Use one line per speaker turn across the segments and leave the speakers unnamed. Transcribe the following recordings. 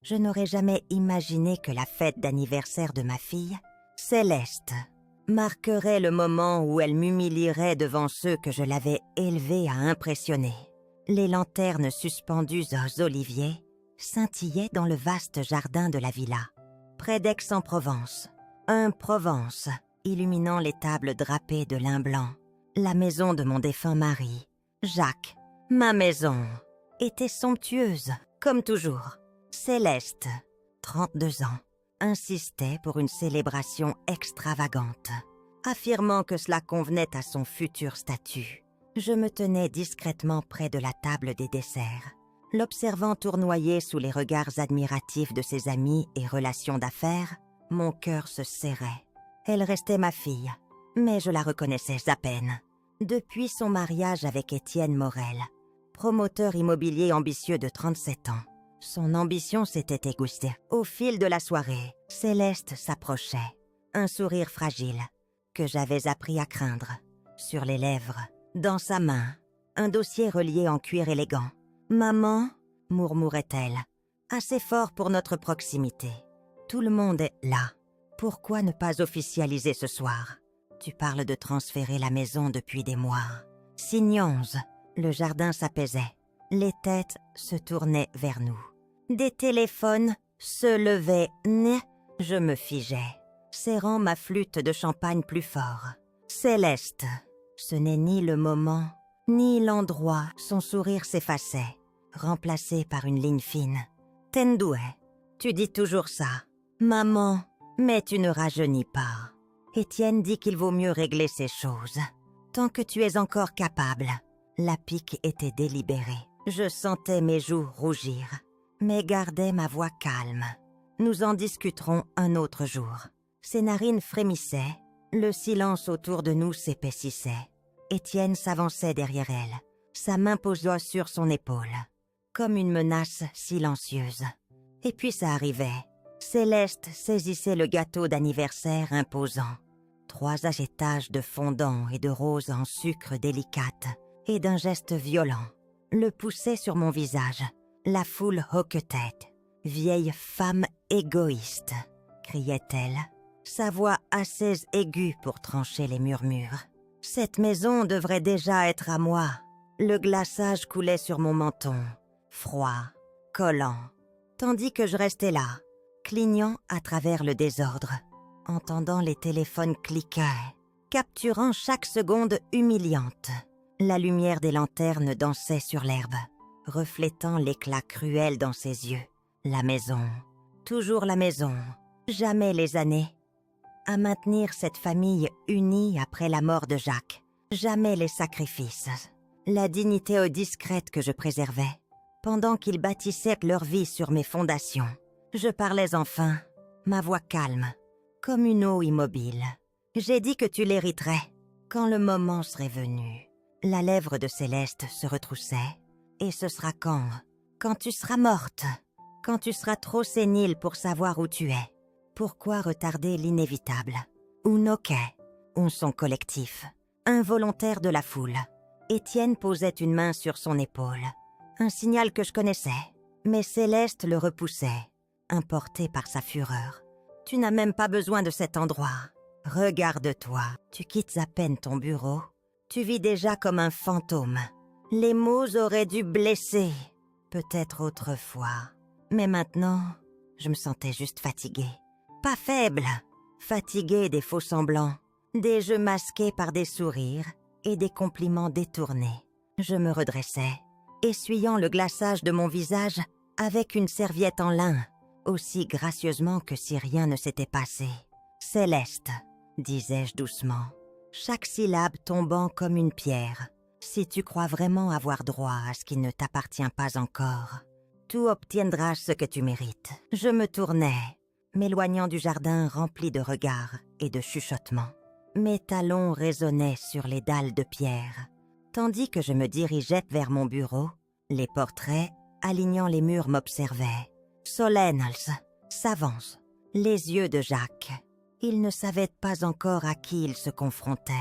Je n'aurais jamais imaginé que la fête d'anniversaire de ma fille, Céleste, marquerait le moment où elle m'humilierait devant ceux que je l'avais élevée à impressionner. Les lanternes suspendues aux oliviers scintillaient dans le vaste jardin de la villa, près d'Aix-en-Provence. Un Provence, illuminant les tables drapées de lin blanc. La maison de mon défunt mari, Jacques, ma maison, était somptueuse, comme toujours. Céleste, 32 ans, insistait pour une célébration extravagante, affirmant que cela convenait à son futur statut. Je me tenais discrètement près de la table des desserts, l'observant tournoyer sous les regards admiratifs de ses amis et relations d'affaires. Mon cœur se serrait. Elle restait ma fille, mais je la reconnaissais à peine. Depuis son mariage avec Étienne Morel, promoteur immobilier ambitieux de 37 ans, son ambition s'était égoustée. Au fil de la soirée, Céleste s'approchait, un sourire fragile que j'avais appris à craindre, sur les lèvres, dans sa main, un dossier relié en cuir élégant. « Maman » murmurait-elle, assez fort pour notre proximité. « Tout le monde est là. Pourquoi ne pas officialiser ce soir ? Tu parles de transférer la maison depuis des mois. » Signons. Le jardin s'apaisait. Les têtes se tournaient vers nous. Des téléphones se levaient. Je me figeais, serrant ma flûte de champagne plus fort. Céleste. Ce n'est ni le moment, ni l'endroit. Son sourire s'effaçait, remplacé par une ligne fine. Tendoué, tu dis toujours ça. Maman, mais tu ne rajeunis pas. Étienne dit qu'il vaut mieux régler ces choses. Tant que tu es encore capable. La pique était délibérée. Je sentais mes joues rougir, mais gardais ma voix calme. Nous en discuterons un autre jour. Ses narines frémissaient, le silence autour de nous s'épaississait. Étienne s'avançait derrière elle, sa main posa sur son épaule, comme une menace silencieuse. Et puis ça arrivait. Céleste saisissait le gâteau d'anniversaire imposant. 3 agétages de fondant et de roses en sucre délicate, et d'un geste violent, le poussait sur mon visage. La foule hoquetait. « Vieille femme égoïste !» criait-elle, sa voix assez aiguë pour trancher les murmures. Cette maison devrait déjà être à moi. Le glaçage coulait sur mon menton, froid, collant, tandis que je restais là, clignant à travers le désordre, entendant les téléphones cliquer, capturant chaque seconde humiliante. La lumière des lanternes dansait sur l'herbe, reflétant l'éclat cruel dans ses yeux. La maison, toujours la maison, jamais les années. À maintenir cette famille unie après la mort de Jacques, jamais les sacrifices. La dignité discrète que je préservais, pendant qu'ils bâtissaient leur vie sur mes fondations. Je parlais enfin, ma voix calme, comme une eau immobile. J'ai dit que tu l'hériterais, quand le moment serait venu. La lèvre de Céleste se retroussait. Et ce sera quand? Quand tu seras morte. Quand tu seras trop sénile pour savoir où tu es. Pourquoi retarder l'inévitable? Unoke, un son collectif, involontaire de la foule. Étienne posait une main sur son épaule. Un signal que je connaissais. Mais Céleste le repoussait, emporté par sa fureur. Tu n'as même pas besoin de cet endroit. Regarde-toi, tu quittes à peine ton bureau. Tu vis déjà comme un fantôme. Les mots auraient dû blesser, peut-être autrefois. Mais maintenant, je me sentais juste fatiguée. Pas faible, fatiguée des faux-semblants, des jeux masqués par des sourires et des compliments détournés. Je me redressais, essuyant le glaçage de mon visage avec une serviette en lin, aussi gracieusement que si rien ne s'était passé. « Céleste », disais-je doucement, chaque syllabe tombant comme une pierre. Si tu crois vraiment avoir droit à ce qui ne t'appartient pas encore, tu obtiendras ce que tu mérites. Je me tournais, m'éloignant du jardin rempli de regards et de chuchotements. Mes talons résonnaient sur les dalles de pierre. Tandis que je me dirigeais vers mon bureau, les portraits, alignant les murs, m'observaient. Solennels, s'avance, les yeux de Jacques. Il ne savait pas encore à qui il se confrontait.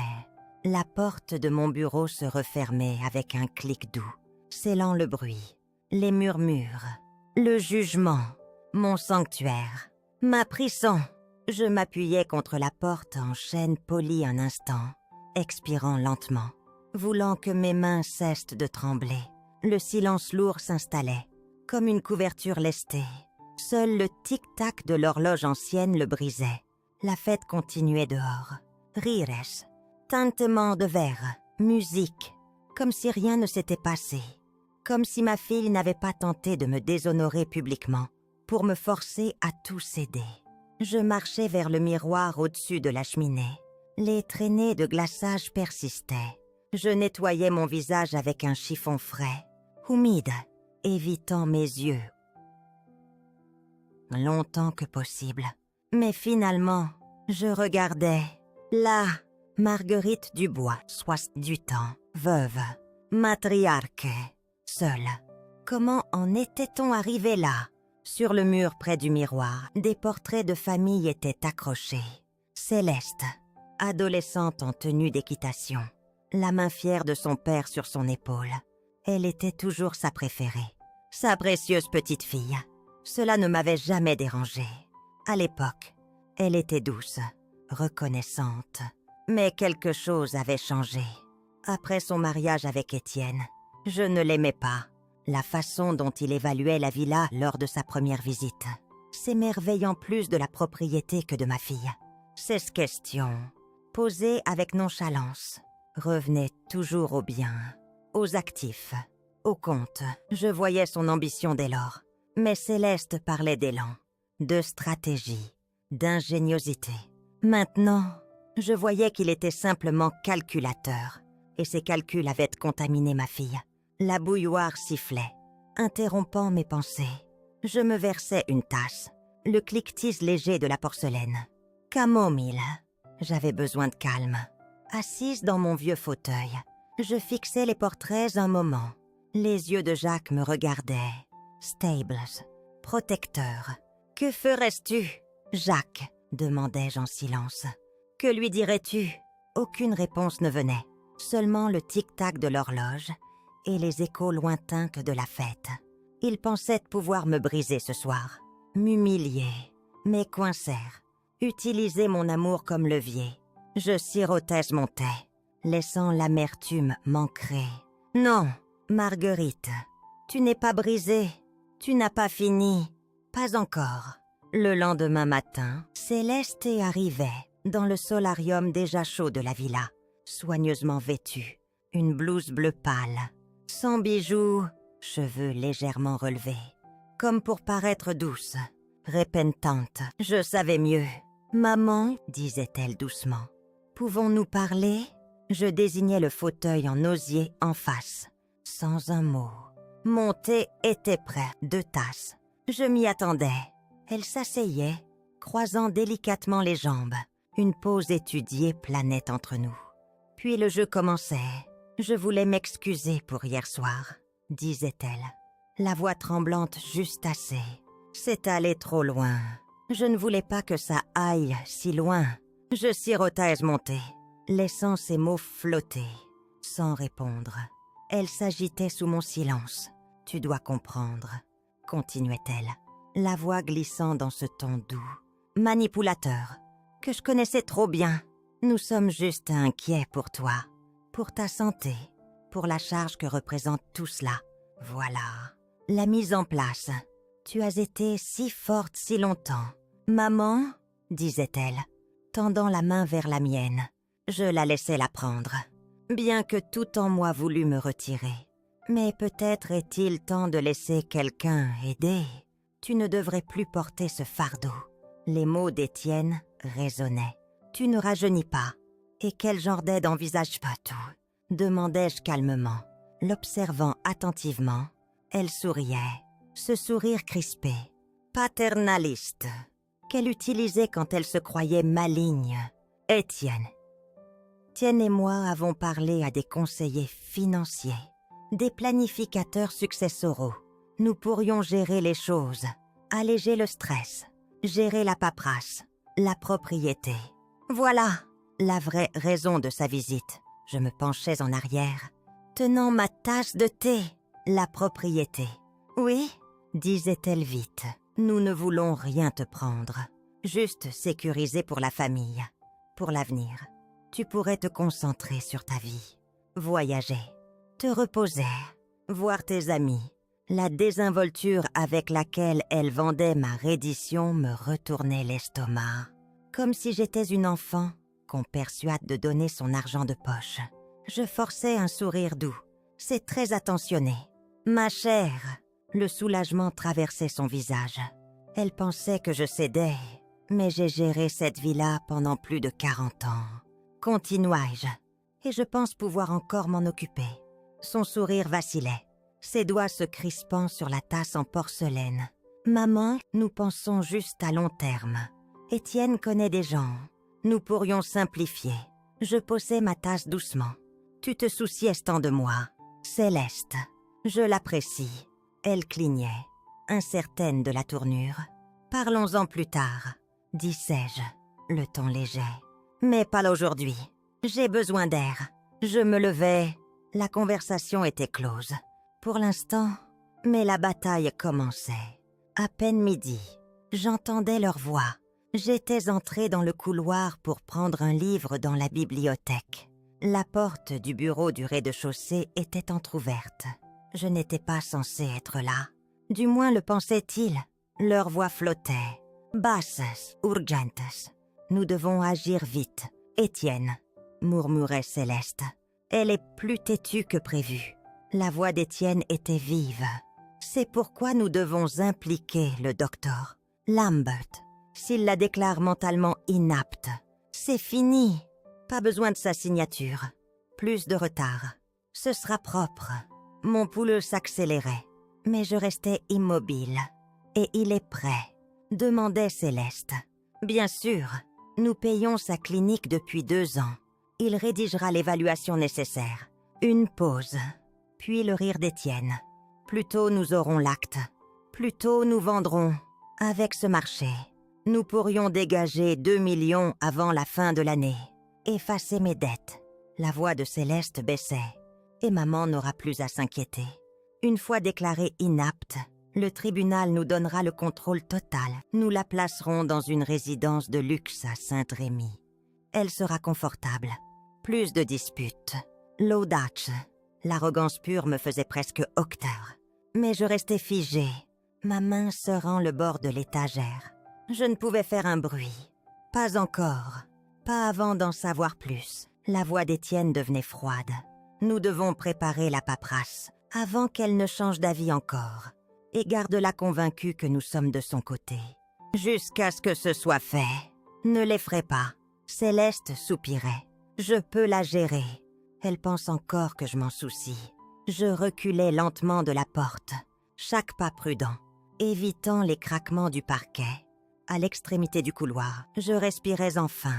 La porte de mon bureau se refermait avec un clic doux, scellant le bruit, les murmures, le jugement. mon sanctuaire, ma prison. Je m'appuyais contre la porte en chaîne polie un instant, expirant lentement, voulant que mes mains cessent de trembler. Le silence lourd s'installait, comme une couverture lestée. Seul le tic-tac de l'horloge ancienne le brisait. La fête continuait dehors. Rires, tintements de verre, musique, comme si rien ne s'était passé. Comme si ma fille n'avait pas tenté de me déshonorer publiquement, pour me forcer à tout céder. Je marchais vers le miroir au-dessus de la cheminée. Les traînées de glaçage persistaient. Je nettoyais mon visage avec un chiffon frais, humide, évitant mes yeux longtemps que possible. Mais finalement, je regardais. Là, Marguerite Dubois, 68 ans, veuve, matriarche, seule. Comment en était-on arrivé là? Sur le mur près du miroir, des portraits de famille étaient accrochés. Céleste, adolescente en tenue d'équitation, la main fière de son père sur son épaule. Elle était toujours sa préférée, sa précieuse petite fille. Cela ne m'avait jamais dérangée. À l'époque, elle était douce, reconnaissante. Mais quelque chose avait changé. Après son mariage avec Étienne, je ne l'aimais pas. La façon dont il évaluait la villa lors de sa première visite, s'émerveillant plus de la propriété que de ma fille. Ces questions, posées avec nonchalance, revenaient toujours au bien, aux actifs, au compte. Je voyais son ambition dès lors. Mais Céleste parlait d'élan, de stratégie, d'ingéniosité. Maintenant, je voyais qu'il était simplement calculateur, et ses calculs avaient contaminé ma fille. La bouilloire sifflait, interrompant mes pensées. Je me versais une tasse, le cliquetis léger de la porcelaine. Camomille. J'avais besoin de calme. Assise dans mon vieux fauteuil, je fixais les portraits un moment. Les yeux de Jacques me regardaient. Stables, protecteur. Que ferais-tu, Jacques? Demandai-je en silence. Que lui dirais-tu? Aucune réponse ne venait, seulement le tic-tac de l'horloge et les échos lointains que de la fête. Il pensait pouvoir me briser ce soir, m'humilier, m'écoincer, utiliser mon amour comme levier. Je sirotais mon thé, laissant l'amertume m'ancrer. Non, Marguerite, tu n'es pas brisée. Tu n'as pas fini. Pas encore. Le lendemain matin, Céleste arrivait dans le solarium déjà chaud de la villa, soigneusement vêtue, une blouse bleu pâle, sans bijoux, cheveux légèrement relevés, comme pour paraître douce, repentante. Je savais mieux. « Maman, disait-elle doucement, pouvons-nous parler ?» Je désignais le fauteuil en osier en face, sans un mot. Mon thé était prêt, 2 tasses. Je m'y attendais. Elle s'asseyait, croisant délicatement les jambes. Une pause étudiée planait entre nous. Puis le jeu commençait. Je voulais m'excuser pour hier soir, disait-elle, la voix tremblante juste assez. C'est allé trop loin. Je ne voulais pas que ça aille si loin. Je sirotais mon thé, laissant ses mots flotter, sans répondre. Elle s'agitait sous mon silence. « Tu dois comprendre », continuait-elle, la voix glissant dans ce ton doux, manipulateur, que je connaissais trop bien. Nous sommes juste inquiets pour toi, pour ta santé, pour la charge que représente tout cela. Voilà, la mise en place. Tu as été si forte si longtemps. Maman, disait-elle, tendant la main vers la mienne. Je la laissais la prendre, bien que tout en moi voulût me retirer. Mais peut-être est-il temps de laisser quelqu'un aider. Tu ne devrais plus porter ce fardeau. Les mots d'Étienne résonnaient. Tu ne rajeunis pas. Et quel genre d'aide envisages-tu? Demandai-je calmement, l'observant attentivement. Elle souriait, ce sourire crispé, paternaliste, qu'elle utilisait quand elle se croyait maligne. Étienne. Étienne et moi avons parlé à des conseillers financiers, des planificateurs successoraux. Nous pourrions gérer les choses, alléger le stress, gérer la paperasse, la propriété. Voilà la vraie raison de sa visite. Je me penchais en arrière, tenant ma tasse de thé. La propriété. Oui, disait-elle vite. Nous ne voulons rien te prendre, juste sécuriser pour la famille, pour l'avenir. Tu pourrais te concentrer sur ta vie, voyager, te reposer, voir tes amis. La désinvolture avec laquelle elle vendait ma reddition me retournait l'estomac, comme si j'étais une enfant qu'on persuade de donner son argent de poche. Je forçais un sourire doux. C'est très attentionné. Ma chère, le soulagement traversait son visage. Elle pensait que je cédais, mais j'ai géré cette vie-là pendant plus de 40 ans. Continuai-je, et je pense pouvoir encore m'en occuper. Son sourire vacillait, ses doigts se crispant sur la tasse en porcelaine. Maman, nous pensons juste à long terme. Étienne connaît des gens. Nous pourrions simplifier. Je posais ma tasse doucement. Tu te souciais tant de moi. Céleste, je l'apprécie. Elle clignait, incertaine de la tournure. Parlons-en plus tard, disais-je, le ton léger. Mais pas aujourd'hui. J'ai besoin d'air. Je me levai. La conversation était close. Pour l'instant, mais la bataille commençait. À peine midi, j'entendais leur voix. J'étais entrée dans le couloir pour prendre un livre dans la bibliothèque. La porte du bureau du rez-de-chaussée était entr'ouverte. Je n'étais pas censée être là. Du moins le pensaient-ils. Leur voix flottait. Basses, urgentes. Nous devons agir vite. Étienne, murmurait Céleste. Elle est plus têtue que prévu. La voix d'Étienne était vive. C'est pourquoi nous devons impliquer le docteur Lambert. S'il la déclare mentalement inapte, c'est fini. Pas besoin de sa signature. Plus de retard. Ce sera propre. Mon pouls s'accélérait, mais je restais immobile. Et il est prêt, demandait Céleste. Bien sûr, nous payons sa clinique depuis 2 ans. Il rédigera l'évaluation nécessaire. Une pause, puis le rire d'Étienne. Plus tôt nous aurons l'acte. Plus tôt nous vendrons. Avec ce marché, nous pourrions dégager 2 millions avant la fin de l'année. Effacer mes dettes. La voix de Céleste baissait. Et maman n'aura plus à s'inquiéter. Une fois déclarée inapte, le tribunal nous donnera le contrôle total. Nous la placerons dans une résidence de luxe à Saint-Rémy. Elle sera confortable. Plus de disputes. L'audace. L'arrogance pure me faisait presque octeur. Mais je restais figée, ma main serrant le bord de l'étagère. Je ne pouvais faire un bruit. Pas encore. Pas avant d'en savoir plus. La voix d'Étienne devenait froide. Nous devons préparer la paperasse avant qu'elle ne change d'avis encore. Et garde-la convaincue que nous sommes de son côté. Jusqu'à ce que ce soit fait. Ne l'effraie pas. Céleste soupirait. Je peux la gérer. Elle pense encore que je m'en soucie. Je reculais lentement de la porte, chaque pas prudent, évitant les craquements du parquet. À l'extrémité du couloir, je respirais enfin.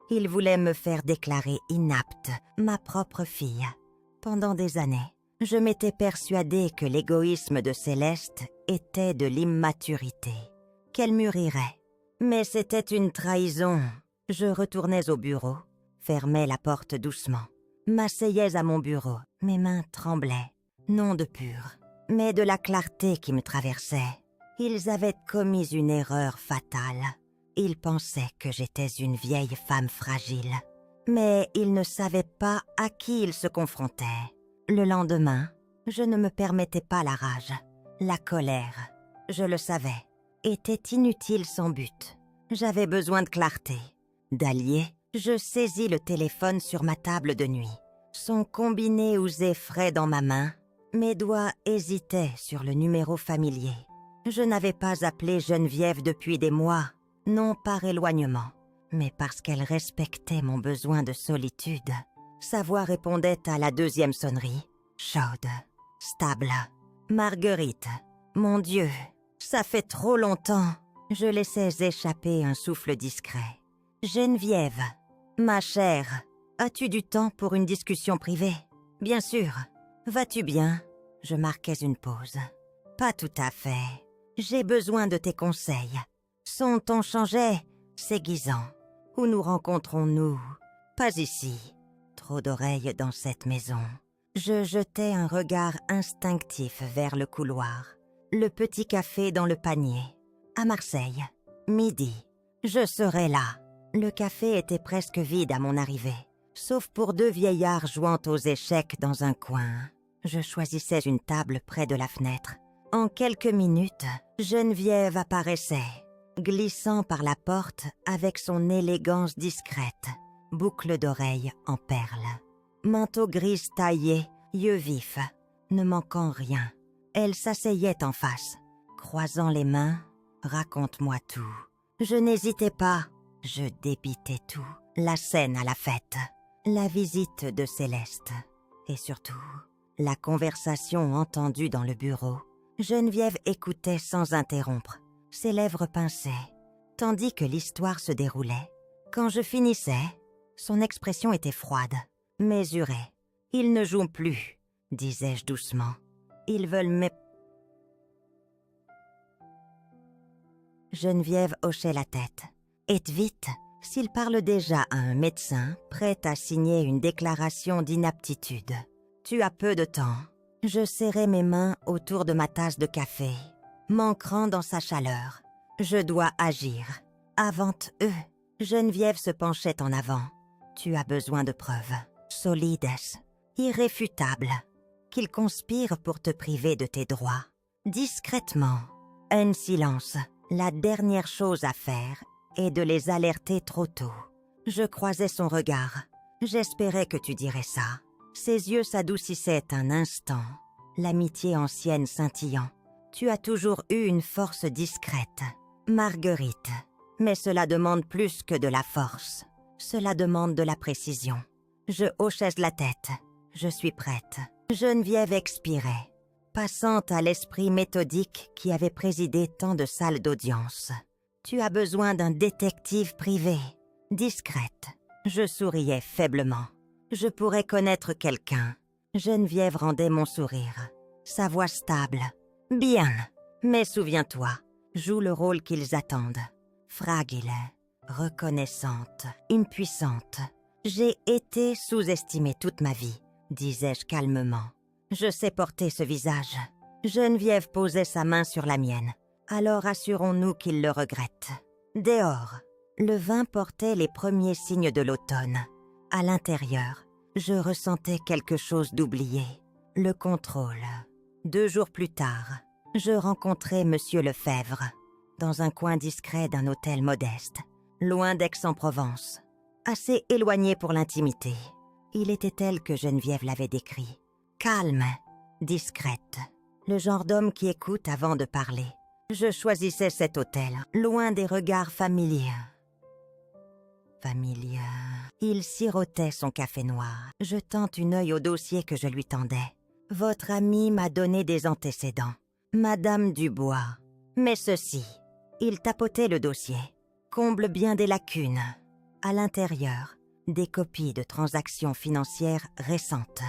Il voulait me faire déclarer inapte, ma propre fille. Pendant des années, je m'étais persuadée que l'égoïsme de Céleste était de l'immaturité, qu'elle mûrirait. Mais c'était une trahison. Je retournais au bureau, fermais la porte doucement, m'asseyais à mon bureau, mes mains tremblaient, non de pur, mais de la clarté qui me traversait. Ils avaient commis une erreur fatale. Ils pensaient que j'étais une vieille femme fragile, mais ils ne savaient pas à qui ils se confrontaient. Le lendemain, je ne me permettais pas la rage. La colère, je le savais, était inutile sans but. J'avais besoin de clarté, d'alliés. Je saisis le téléphone sur ma table de nuit. Son combiné ousait frais dans ma main. Mes doigts hésitaient sur le numéro familier. Je n'avais pas appelé Geneviève depuis des mois, non par éloignement, mais parce qu'elle respectait mon besoin de solitude. Sa voix répondait à la deuxième sonnerie, chaude, stable. Marguerite, mon Dieu, ça fait trop longtemps. Je laissais échapper un souffle discret. Geneviève, ma chère, as-tu du temps pour une discussion privée? Bien sûr. Vas-tu bien? Je marquais une pause. Pas tout à fait. J'ai besoin de tes conseils. Son ton changeait, s'aiguisant. Où nous rencontrons-nous? Pas ici. Trop d'oreilles dans cette maison. Je jetai un regard instinctif vers le couloir. Le petit café dans le panier. À Marseille, midi. Je serai là. Le café était presque vide à mon arrivée, sauf pour 2 vieillards jouant aux échecs dans un coin. Je choisissais une table près de la fenêtre. En quelques minutes, Geneviève apparaissait, glissant par la porte avec son élégance discrète, boucles d'oreilles en perles. Manteau gris taillé, yeux vifs, ne manquant rien. Elle s'asseyait en face, croisant les mains. « Raconte-moi tout. » Je n'hésitais pas. Je débitais tout. La scène à la fête, la visite de Céleste et surtout, la conversation entendue dans le bureau. Geneviève écoutait sans interrompre, ses lèvres pinçaient, tandis que l'histoire se déroulait. Quand je finissais, son expression était froide, mesurée. « Ils ne jouent plus, » disais-je doucement. « Ils veulent Geneviève hochait la tête. « Et vite, s'il parle déjà à un médecin prêt à signer une déclaration d'inaptitude. Tu as peu de temps. » Je serrai mes mains autour de ma tasse de café, m'ancrant dans sa chaleur. Je dois agir. Avant eux, Geneviève se penchait en avant. Tu as besoin de preuves, solides, irréfutables, qu'ils conspirent pour te priver de tes droits. Discrètement, un silence. La dernière chose à faire est de les alerter trop tôt. Je croisais son regard. J'espérais que tu dirais ça. Ses yeux s'adoucissaient un instant, l'amitié ancienne scintillant. Tu as toujours eu une force discrète, Marguerite. Mais cela demande plus que de la force. Cela demande de la précision. Je hochais la tête. Je suis prête. Geneviève expirait, passant à l'esprit méthodique qui avait présidé tant de salles d'audience. Tu as besoin d'un détective privé, discrète. Je souriais faiblement. Je pourrais connaître quelqu'un. Geneviève rendait mon sourire. Sa voix stable. Bien, mais souviens-toi, joue le rôle qu'ils attendent. Fragile, reconnaissante, impuissante. J'ai été sous-estimée toute ma vie, disais-je calmement. Je sais porter ce visage. Geneviève posait sa main sur la mienne. Alors assurons-nous qu'il le regrette. Dehors, le vin portait les premiers signes de l'automne. À l'intérieur, je ressentais quelque chose d'oublié. Le contrôle. 2 jours plus tard, je rencontrai Monsieur Lefebvre, dans un coin discret d'un hôtel modeste, loin d'Aix-en-Provence, assez éloigné pour l'intimité. Il était tel que Geneviève l'avait décrit. Calme, discrète, le genre d'homme qui écoute avant de parler. Je choisissais cet hôtel, loin des regards familiers. Il sirotait son café noir, jetant un œil au dossier que je lui tendais. Votre ami m'a donné des antécédents. Madame Dubois. Mais ceci, il tapotait le dossier. Comble bien des lacunes. À l'intérieur, des copies de transactions financières récentes.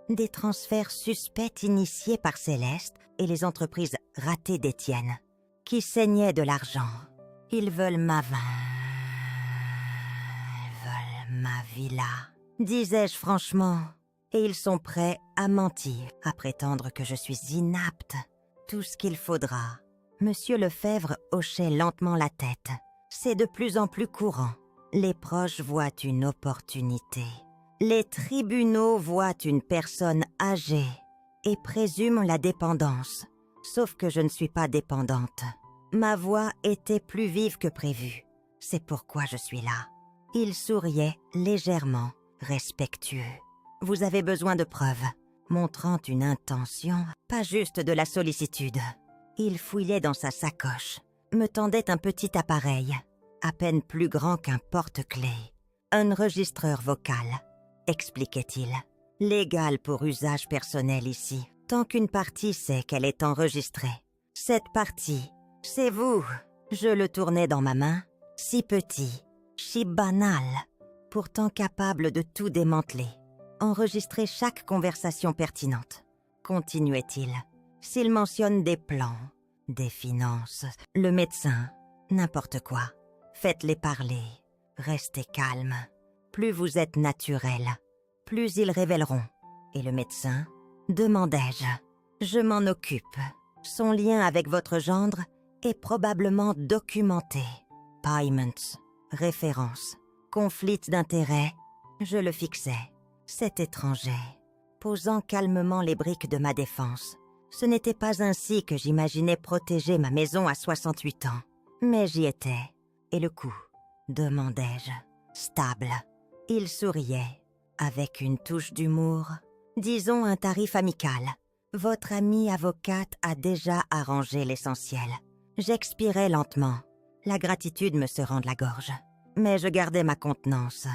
Des transferts suspects initiés par Céleste et les entreprises ratées d'Étienne, qui saignaient de l'argent. Ils veulent ma villa, disais-je franchement. Et ils sont prêts à mentir, à prétendre que je suis inapte. Tout ce qu'il faudra. Monsieur Lefebvre hochait lentement la tête. C'est de plus en plus courant. Les proches voient une opportunité. Les tribunaux voient une personne âgée et présument la dépendance. Sauf que je ne suis pas dépendante. Ma voix était plus vive que prévu. C'est pourquoi je suis là. Il souriait légèrement, respectueux. Vous avez besoin de preuves, montrant une intention, pas juste de la sollicitude. Il fouillait dans sa sacoche, me tendait un petit appareil, à peine plus grand qu'un porte-clés. Un enregistreur vocal, expliquait-il. Légal pour usage personnel ici, tant qu'une partie sait qu'elle est enregistrée. Cette partie, c'est vous. Je le tournais dans ma main, si petit, si banal, pourtant capable de tout démanteler. Enregistrer chaque conversation pertinente, continuait-il. S'il mentionne des plans, des finances, le médecin, n'importe quoi, faites-les parler, restez calme. Plus vous êtes naturel, plus ils révéleront. Et le médecin, demandai-je. Je m'en occupe. Son lien avec votre gendre et probablement documenté. Payments, références, conflits d'intérêts, je le fixais. Cet étranger, posant calmement les briques de ma défense. Ce n'était pas ainsi que j'imaginais protéger ma maison à 68 ans. Mais j'y étais. Et le coup, demandai-je, stable. Il souriait, avec une touche d'humour. Disons un tarif amical. Votre amie avocate a déjà arrangé l'essentiel. J'expirais lentement. La gratitude me se rend de la gorge. Mais je gardais ma contenance.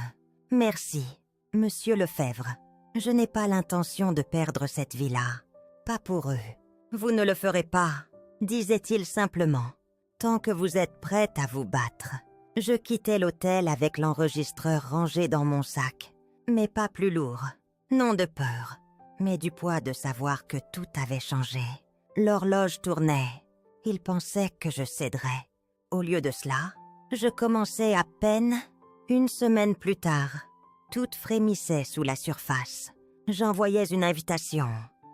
Merci, monsieur Lefebvre. Je n'ai pas l'intention de perdre cette vie-là. Pas pour eux. Vous ne le ferez pas, disait-il simplement. Tant que vous êtes prête à vous battre. Je quittais l'hôtel avec l'enregistreur rangé dans mon sac. Mais pas plus lourd. Non de peur, mais du poids de savoir que tout avait changé. L'horloge tournait. Il pensait que je céderais. Au lieu de cela, je commençais à peine. Une semaine plus tard, tout frémissait sous la surface. J'envoyais une invitation.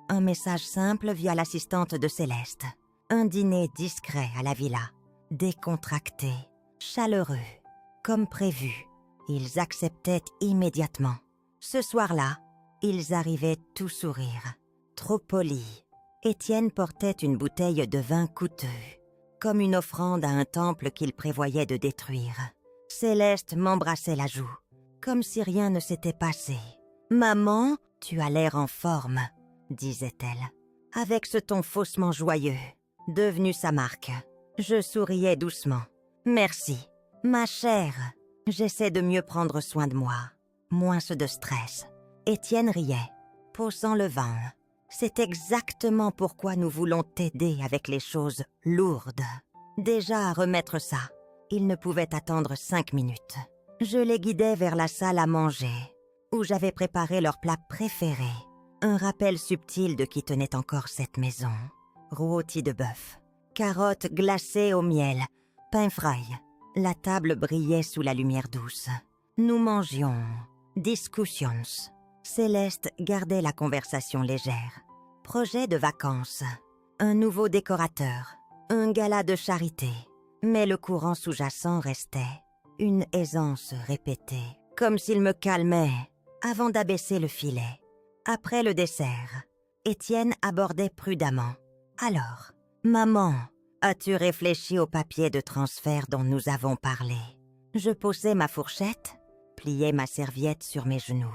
Un message simple via l'assistante de Céleste. Un dîner discret à la villa. Décontracté, chaleureux, comme prévu. Ils acceptaient immédiatement. Ce soir-là, ils arrivaient tout sourire. Trop polis. Étienne portait une bouteille de vin coûteux, comme une offrande à un temple qu'il prévoyait de détruire. Céleste m'embrassait la joue, comme si rien ne s'était passé. « Maman, tu as l'air en forme », disait-elle, avec ce ton faussement joyeux, devenu sa marque. Je souriais doucement. « Merci, ma chère, j'essaie de mieux prendre soin de moi, moins de stress. » Étienne riait, poussant le vin. C'est exactement pourquoi nous voulons t'aider avec les choses lourdes. Déjà à remettre ça, il ne pouvait attendre 5 minutes. Je les guidais vers la salle à manger, où j'avais préparé leur plat préféré. Un rappel subtil de qui tenait encore cette maison. Rôti de bœuf, carottes glacées au miel, pain fry. La table brillait sous la lumière douce. Nous mangions. Discussions. Céleste gardait la conversation légère. Projet de vacances. Un nouveau décorateur. Un gala de charité. Mais le courant sous-jacent restait. Une aisance répétée. Comme s'il me calmait, avant d'abaisser le filet. Après le dessert, Étienne abordait prudemment. « Alors, maman, as-tu réfléchi au papier de transfert dont nous avons parlé ?» Je posais ma fourchette, pliais ma serviette sur mes genoux,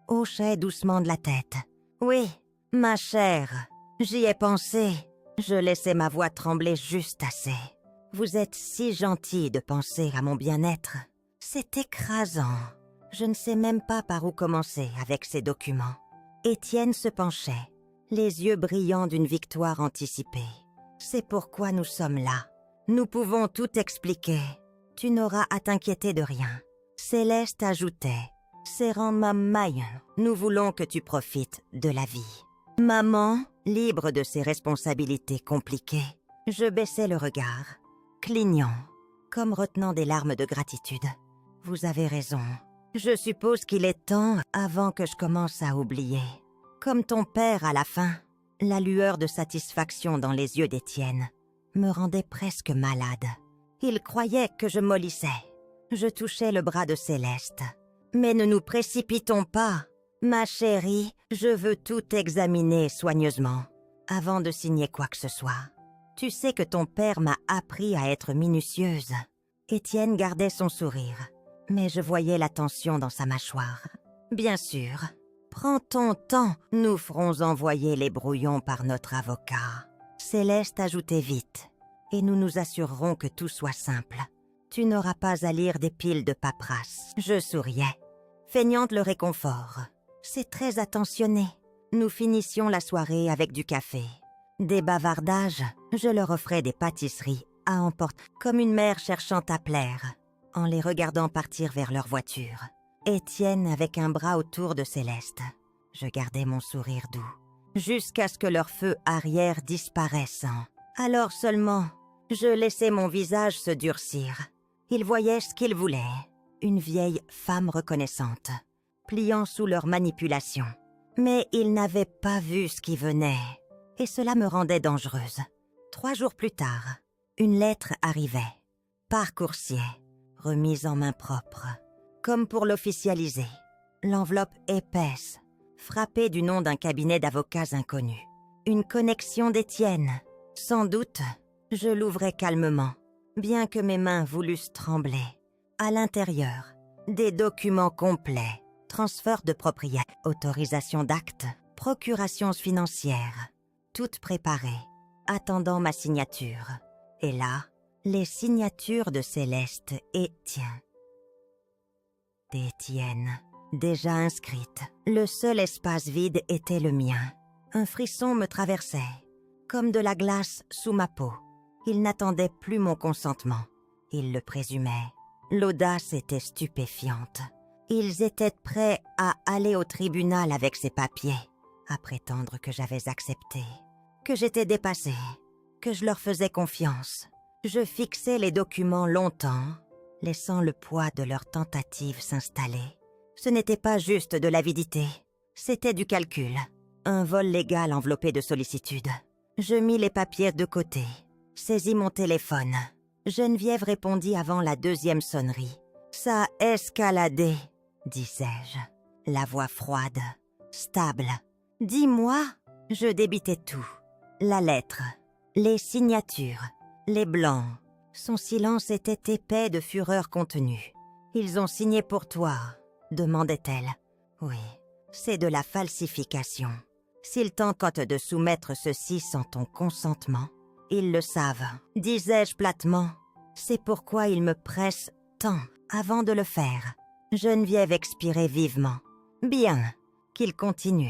hochais doucement de la tête. « Oui, ma chère, j'y ai pensé. » Je laissais ma voix trembler juste assez. « Vous êtes si gentil de penser à mon bien-être. C'est écrasant. Je ne sais même pas par où commencer avec ces documents. » Étienne se penchait, les yeux brillants d'une victoire anticipée. « C'est pourquoi nous sommes là. Nous pouvons tout expliquer. Tu n'auras à t'inquiéter de rien. » Céleste ajoutait, serrant ma main, « Nous voulons que tu profites de la vie. » Maman, libre de ses responsabilités compliquées, je baissais le regard, clignant, comme retenant des larmes de gratitude. « Vous avez raison. Je suppose qu'il est temps avant que je commence à oublier. » Comme ton père à la fin, la lueur de satisfaction dans les yeux d'Étienne me rendait presque malade. Il croyait que je mollissais. Je touchais le bras de Céleste. « Mais ne nous précipitons pas. Ma chérie, je veux tout examiner soigneusement avant de signer quoi que ce soit. Tu sais que ton père m'a appris à être minutieuse. » Étienne gardait son sourire, mais je voyais la tension dans sa mâchoire. « Bien sûr. Prends ton temps, nous ferons envoyer les brouillons par notre avocat. » Céleste ajoutait vite, et nous nous assurerons que tout soit simple. Tu n'auras pas à lire des piles de paperasse. Je souriais, feignant le réconfort. C'est très attentionné. Nous finissions la soirée avec du café. Des bavardages, je leur offrais des pâtisseries à emporter, comme une mère cherchant à plaire, en les regardant partir vers leur voiture. Étienne avec un bras autour de Céleste. Je gardais mon sourire doux, jusqu'à ce que leur feu arrière disparaisse. Alors seulement, je laissais mon visage se durcir. Ils voyaient ce qu'ils voulaient, une vieille femme reconnaissante, pliant sous leur manipulation. Mais ils n'avaient pas vu ce qui venait, et cela me rendait dangereuse. 3 jours plus tard, Une lettre arrivait, par coursier, remise en main propre, comme pour l'officialiser. L'enveloppe épaisse, frappée du nom d'un cabinet d'avocats inconnus. Une connexion d'Étienne. Sans doute, je l'ouvrais calmement, bien que mes mains voulussent trembler. À l'intérieur, des documents complets. Transfert de propriété, autorisation d'acte, procurations financières, toutes préparées, attendant ma signature. Et là, les signatures de Céleste et d'Étienne, déjà inscrites. Le seul espace vide était le mien. Un frisson me traversait, comme de la glace sous ma peau. Il n'attendait plus mon consentement. Il le présumait. L'audace était stupéfiante. Ils étaient prêts à aller au tribunal avec ces papiers, à prétendre que j'avais accepté, que j'étais dépassée, que je leur faisais confiance. Je fixais les documents longtemps, laissant le poids de leurs tentatives s'installer. Ce n'était pas juste de l'avidité, c'était du calcul, un vol légal enveloppé de sollicitude. Je mis les papiers de côté, saisis mon téléphone. Geneviève répondit avant la deuxième sonnerie. « Ça a escaladé », disais-je, la voix froide, stable. « Dis-moi », je débitais tout. La lettre, les signatures, les blancs. Son silence était épais de fureur contenue. « Ils ont signé pour toi », demandait-elle. « Oui, c'est de la falsification. S'ils tentent de soumettre ceci sans ton consentement, ils le savent, disais-je platement. C'est pourquoi ils me pressent tant avant de le faire. » Geneviève expirait vivement. « Bien, qu'il continue.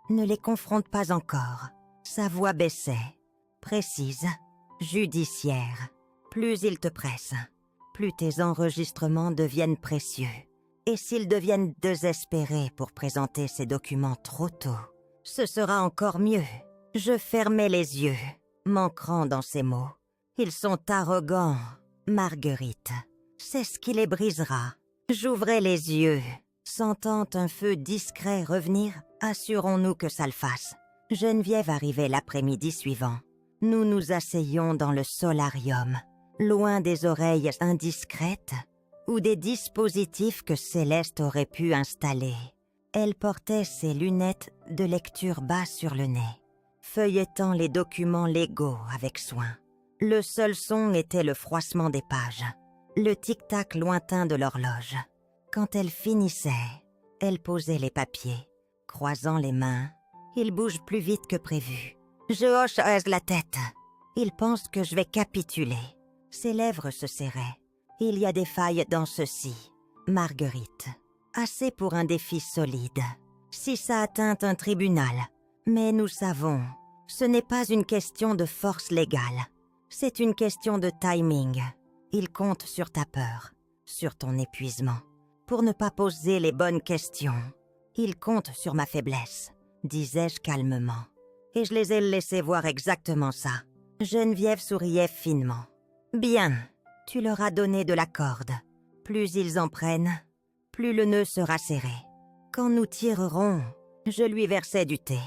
Ne les confronte pas encore. » Sa voix baissait, précise, judiciaire. Plus ils te pressent, plus tes enregistrements deviennent précieux. Et s'ils deviennent désespérés pour présenter ces documents trop tôt, ce sera encore mieux. Je fermais les yeux, m'ancrant dans ces mots. Ils sont arrogants, Marguerite. C'est ce qui les brisera. J'ouvrais les yeux, sentant un feu discret revenir. Assurons-nous que ça le fasse. Geneviève arrivait l'après-midi suivant. Nous nous asseyions dans le solarium, loin des oreilles indiscrètes ou des dispositifs que Céleste aurait pu installer. Elle portait ses lunettes de lecture bas sur le nez, feuilletant les documents légaux avec soin. Le seul son était le froissement des pages, le tic-tac lointain de l'horloge. Quand elle finissait, elle posait les papiers, croisant les mains. Il bouge plus vite que prévu. Je hoche la tête. Il pense que je vais capituler. Ses lèvres se serraient. Il y a des failles dans ceci, Marguerite. Assez pour un défi solide. Si ça atteint un tribunal. Mais nous savons, ce n'est pas une question de force légale. C'est une question de timing. Il compte sur ta peur, sur ton épuisement, pour ne pas poser les bonnes questions. Il compte sur ma faiblesse, disais-je calmement. Et je les ai laissés voir exactement ça. Geneviève souriait finement. Bien, tu leur as donné de la corde. Plus ils en prennent, plus le nœud sera serré. Quand nous tirerons, je lui versai du thé.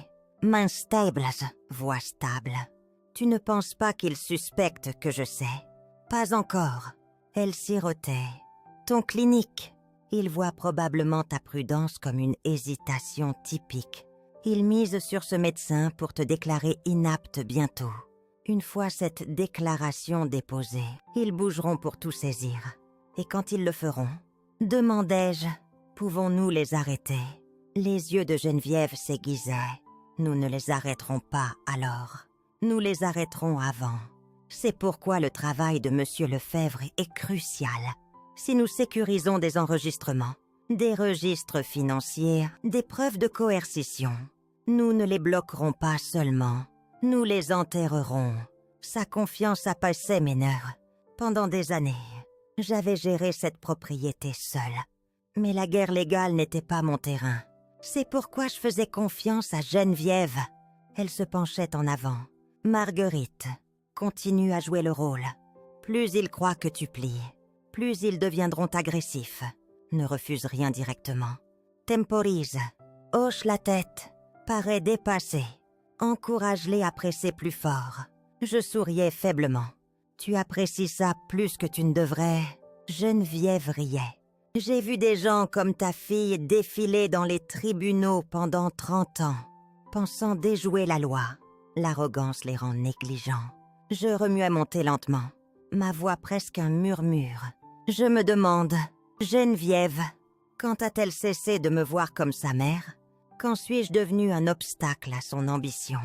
Mains stables, voix stable. Tu ne penses pas qu'ils suspectent que je sais? Pas encore. Elle sirotait. Ton clinique. Il voit probablement ta prudence comme une hésitation typique. Il mise sur ce médecin pour te déclarer inapte bientôt. Une fois cette déclaration déposée, ils bougeront pour tout saisir. Et quand ils le feront, demandai-je, pouvons-nous les arrêter? Les yeux de Geneviève s'aiguisaient. Nous ne les arrêterons pas alors. Nous les arrêterons avant. C'est pourquoi le travail de Monsieur Lefebvre est crucial. Si nous sécurisons des enregistrements, des registres financiers, des preuves de coercition, nous ne les bloquerons pas seulement, nous les enterrerons. Sa confiance a passé mes nerfs. Pendant des années, j'avais géré cette propriété seule. Mais la guerre légale n'était pas mon terrain. C'est pourquoi je faisais confiance à Geneviève. Elle se penchait en avant. Marguerite, continue à jouer le rôle. Plus ils croient que tu plies, plus ils deviendront agressifs. Ne refuse rien directement. Temporise, hoche la tête, paraît dépassé. Encourage-les à presser plus fort. Je souriais faiblement. Tu apprécies ça plus que tu ne devrais. » Geneviève riait. « J'ai vu des gens comme ta fille défiler dans les tribunaux pendant 30 ans, pensant déjouer la loi. L'arrogance les rend négligents. » Je remuais mon thé lentement, ma voix presque un murmure. Je me demande, Geneviève, quand a-t-elle cessé de me voir comme sa mère? Quand suis-je devenue un obstacle à son ambition?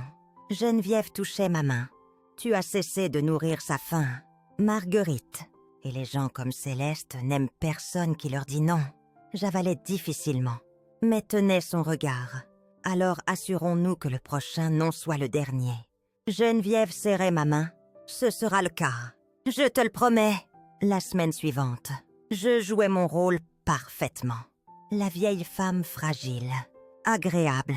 Geneviève touchait ma main. Tu as cessé de nourrir sa faim. Marguerite. Et les gens comme Céleste n'aiment personne qui leur dit non. J'avalais difficilement, mais tenais son regard. Alors assurons-nous que le prochain non soit le dernier. Geneviève serrait ma main. Ce sera le cas. Je te le promets. La semaine suivante, je jouais mon rôle parfaitement. La vieille femme fragile, agréable,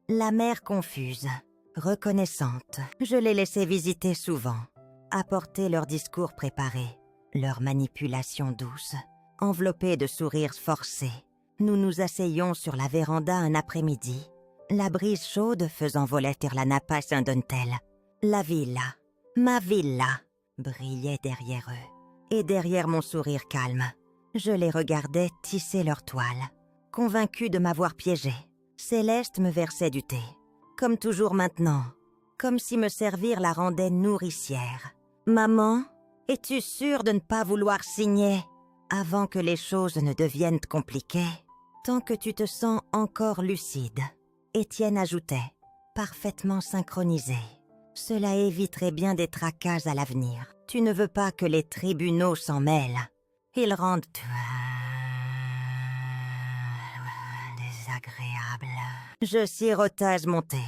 la mère confuse, reconnaissante. Je les laissais visiter souvent, apporter leurs discours préparés, leurs manipulations douces, enveloppées de sourires forcés. Nous nous asseyions sur la véranda un après-midi, la brise chaude faisant voletir la nappa Saint-Dontel. La villa, ma villa, brillait derrière eux. Et derrière mon sourire calme, je les regardais tisser leur toile, convaincue de m'avoir piégée. Céleste me versait du thé, comme toujours maintenant, comme si me servir la rendait nourricière. « Maman, es-tu sûre de ne pas vouloir signer avant que les choses ne deviennent compliquées? Tant que tu te sens encore lucide. » Étienne ajoutait, parfaitement synchronisé. Cela éviterait bien des tracas à l'avenir. Tu ne veux pas que les tribunaux s'en mêlent. Ils rendent désagréable. Je sirotage mon thé,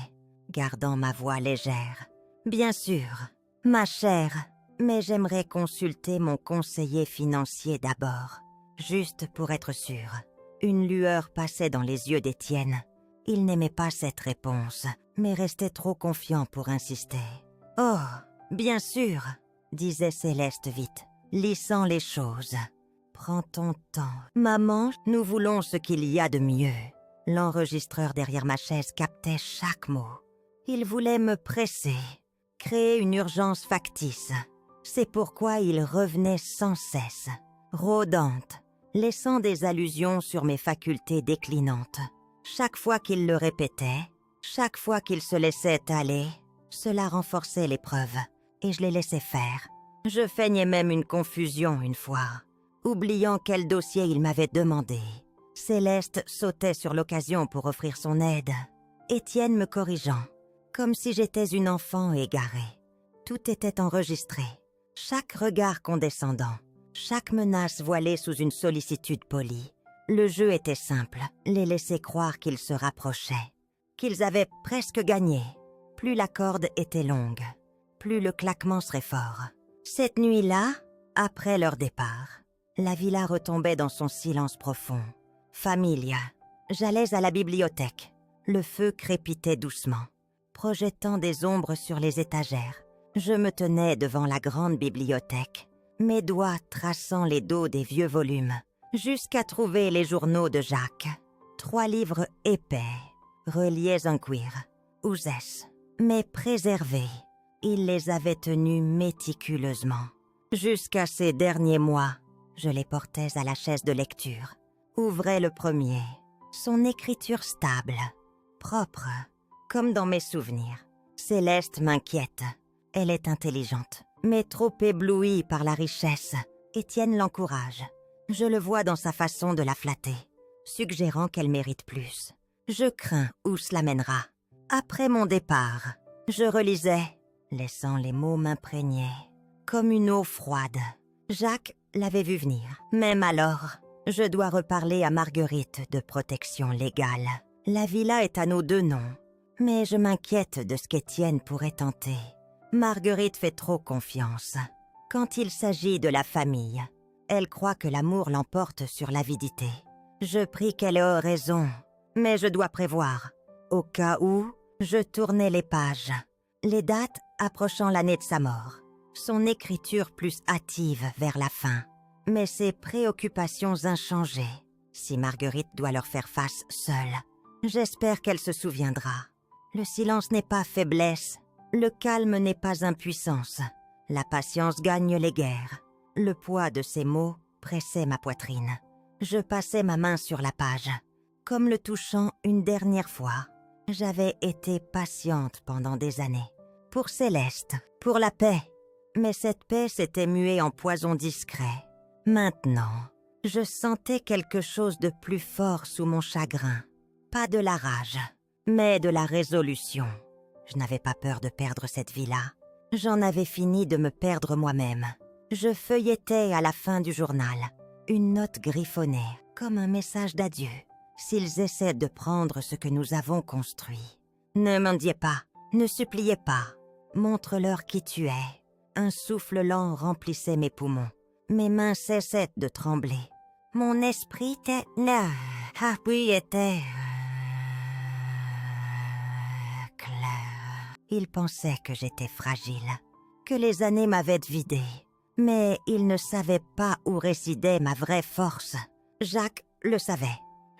gardant ma voix légère. Bien sûr, ma chère, mais j'aimerais consulter mon conseiller financier d'abord, juste pour être sûr. Une lueur passait dans les yeux d'Étienne. Il n'aimait pas cette réponse, mais restait trop confiant pour insister. « Oh, bien sûr !» disait Céleste vite, lissant les choses. « Prends ton temps. Maman, nous voulons ce qu'il y a de mieux. » L'enregistreur derrière ma chaise captait chaque mot. Il voulait me presser, créer une urgence factice. C'est pourquoi il revenait sans cesse, rôdante, laissant des allusions sur mes facultés déclinantes. Chaque fois qu'il le répétait, chaque fois qu'il se laissait aller, cela renforçait les preuves, et je les laissais faire. Je feignais même une confusion une fois, oubliant quel dossier il m'avait demandé. Céleste sautait sur l'occasion pour offrir son aide, Étienne me corrigeant, comme si j'étais une enfant égarée. Tout était enregistré, chaque regard condescendant, chaque menace voilée sous une sollicitude polie. Le jeu était simple, les laisser croire qu'ils se rapprochaient, qu'ils avaient presque gagné. Plus la corde était longue, plus le claquement serait fort. Cette nuit-là, après leur départ, la villa retombait dans son silence profond. Familia. J'allais à la bibliothèque. Le feu crépitait doucement, projetant des ombres sur les étagères. Je me tenais devant la grande bibliothèque, mes doigts traçant les dos des vieux volumes, jusqu'à trouver les journaux de Jacques. 3 livres épais, reliés en cuir, Ouzès, mais préservés. Il les avait tenus méticuleusement. Jusqu'à ces derniers mois, je les portais à la chaise de lecture. Ouvrais le premier. Son écriture stable, propre, comme dans mes souvenirs. Céleste m'inquiète. Elle est intelligente, mais trop éblouie par la richesse. Étienne l'encourage. Je le vois dans sa façon de la flatter, suggérant qu'elle mérite plus. Je crains où cela mènera. Après mon départ, je relisais, laissant les mots m'imprégner, comme une eau froide. Jacques l'avait vu venir. Même alors, je dois reparler à Marguerite de protection légale. La villa est à nos 2 noms, mais je m'inquiète de ce qu'Étienne pourrait tenter. Marguerite fait trop confiance. Quand il s'agit de la famille, elle croit que l'amour l'emporte sur l'avidité. Je prie qu'elle ait raison, mais je dois prévoir. Au cas où, je tournais les pages, les dates approchant l'année de sa mort, son écriture plus hâtive vers la fin, mais ses préoccupations inchangées. Si Marguerite doit leur faire face seule, j'espère qu'elle se souviendra. Le silence n'est pas faiblesse, le calme n'est pas impuissance. La patience gagne les guerres. Le poids de ces mots pressait ma poitrine. Je passai ma main sur la page. Comme le touchant une dernière fois, j'avais été patiente pendant des années. Pour Céleste, pour la paix. Mais cette paix s'était muée en poison discret. Maintenant, je sentais quelque chose de plus fort sous mon chagrin. Pas de la rage, mais de la résolution. Je n'avais pas peur de perdre cette vie-là. J'en avais fini de me perdre moi-même. Je feuilletais à la fin du journal une note griffonnée, comme un message d'adieu. S'ils essaient de prendre ce que nous avons construit. Ne mendiez pas, ne suppliez pas. Montre-leur qui tu es. Un souffle lent remplissait mes poumons. Mes mains cessaient de trembler. Mon esprit était... était... clair. Il pensait que j'étais fragile, que les années m'avaient vidée. Mais il ne savait pas où résidait ma vraie force. Jacques le savait.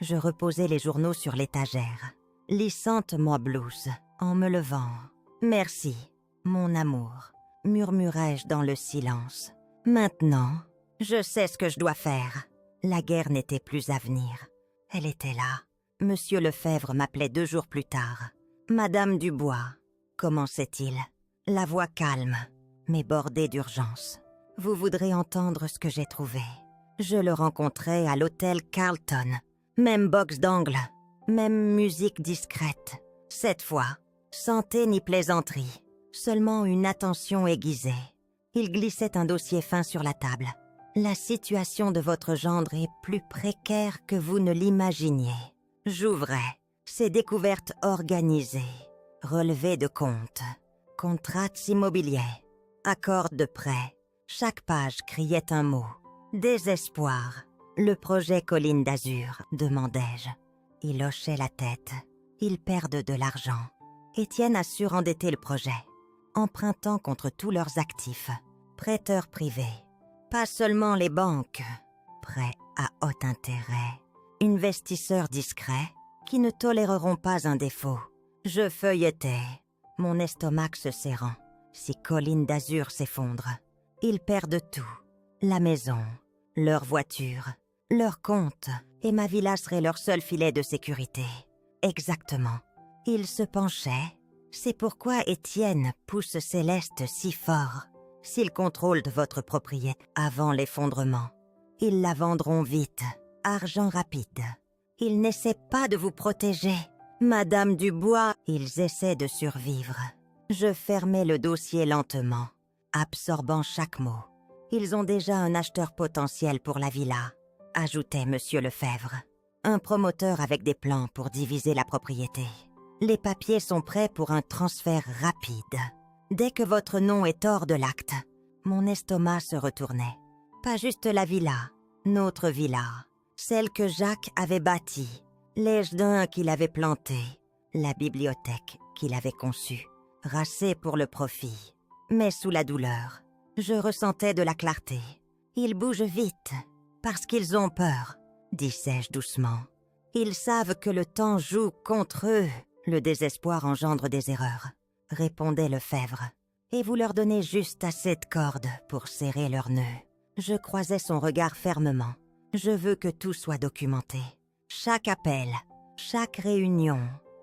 Je reposais les journaux sur l'étagère, lissante mon blouse, en me levant. « Merci, mon amour », murmurai-je dans le silence. Maintenant, je sais ce que je dois faire. La guerre n'était plus à venir. Elle était là. Monsieur Lefebvre m'appelait 2 jours plus tard. « Madame Dubois », commençait-il, la voix calme, mais bordée d'urgence. « Vous voudrez entendre ce que j'ai trouvé. » Je le rencontrai à l'hôtel Carlton. Même box d'angle, même musique discrète. Cette fois, santé ni plaisanterie, seulement une attention aiguisée. Il glissait un dossier fin sur la table. La situation de votre gendre est plus précaire que vous ne l'imaginiez. J'ouvrais. Ces découvertes organisées, relevés de comptes, contrats immobiliers, accords de prêt. Chaque page criait un mot. Désespoir. Le projet Colline d'Azur, demandai-je. Il hochait la tête. Ils perdent de l'argent. Étienne a surendetter le projet, empruntant contre tous leurs actifs. Prêteurs privés. Pas seulement les banques. Prêts à haut intérêt. Investisseurs discrets qui ne toléreront pas un défaut. Je feuilletais, mon estomac se serrant. Si Colline d'Azur s'effondre, ils perdent tout. La maison, leur voiture, leur compte, et ma villa serait leur seul filet de sécurité. Exactement. Il se penchait. C'est pourquoi Étienne pousse Céleste si fort. S'ils contrôlent votre propriété avant l'effondrement, ils la vendront vite. Argent rapide. Ils n'essaient pas de vous protéger. Madame Dubois, ils essaient de survivre. Je fermais le dossier lentement, absorbant chaque mot. Ils ont déjà un acheteur potentiel pour la villa, ajoutait Monsieur Lefebvre. Un promoteur avec des plans pour diviser la propriété. Les papiers sont prêts pour un transfert rapide. Dès que votre nom est hors de l'acte, mon estomac se retournait. Pas juste la villa, notre villa. Celle que Jacques avait bâtie, les jardins qu'il avait plantés, la bibliothèque qu'il avait conçue, racée pour le profit. Mais sous la douleur, je ressentais de la clarté. Ils bougent vite, parce qu'ils ont peur, disais-je doucement. Ils savent que le temps joue contre eux. Le désespoir engendre des erreurs, répondait Lefebvre. Et vous leur donnez juste assez de cordes pour serrer leurs nœuds. Je croisais son regard fermement. Je veux que tout soit documenté. Chaque appel, chaque réunion,